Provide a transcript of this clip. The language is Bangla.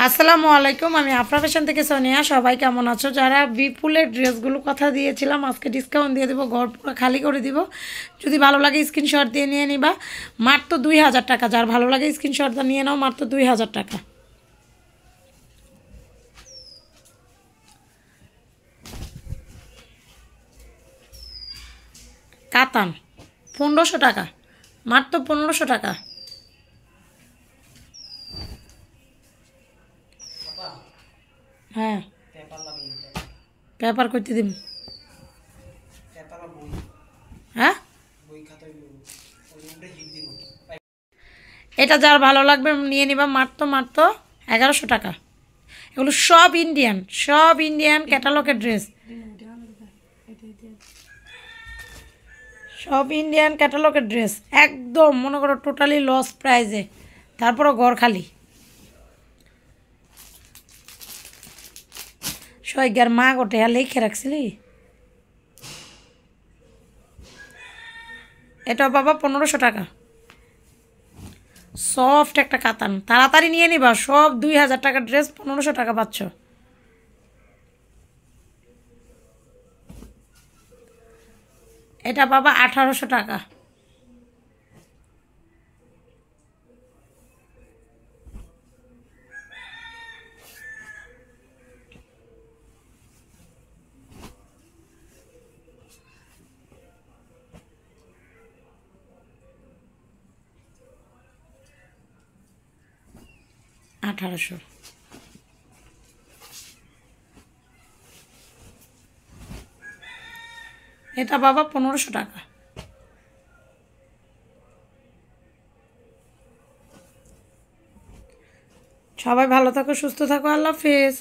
আসসালামু আলাইকুম, আমি আফরা ফ্যাশন থেকে সোনিয়া। সবাই কেমন আছো? যারা বিপুলের ড্রেসগুলো কথা দিয়েছিলাম, আজকে ডিসকাউন্ট দিয়ে দেবো, ঘর পুরো খালি করে দিব। যদি ভালো লাগে স্ক্রিনশট দিয়ে নিয়ে নিবা, মাত্র 2000 টাকা। যার ভালো লাগে স্ক্রিনশট নিয়ে নাও, মাত্র 2000 টাকা। কাতান 1500 টাকা, মাত্র 1500 টাকা। হ্যাঁ, পেপার করতে দিন। হ্যাঁ, এটা যার ভালো লাগবে নিয়ে নিবা, মাত্র মাত্র 1100 টাকা। এগুলো সব ইন্ডিয়ান ক্যাটালগের ড্রেস, সব ইন্ডিয়ান ক্যাটালগের ড্রেস। একদম মনে করো টোটালি লস প্রাইজে, তারপরও ঘর খালি। সৈগার মা গোটে আর লিখে রাখছিলি। এটা বাবা 1500 টাকা। সফট একটা কাতান, তাড়াতাড়ি নিয়ে নিবা। সব 2000 টাকার ড্রেস 1500 টাকা পাচ্ছ। এটা বাবা 1800 টাকা। আঠারোশো। এটা বাবা 1500 টাকা। সবাই ভালো থাকো, সুস্থ থাকো, আল্লাহ হাফেজ।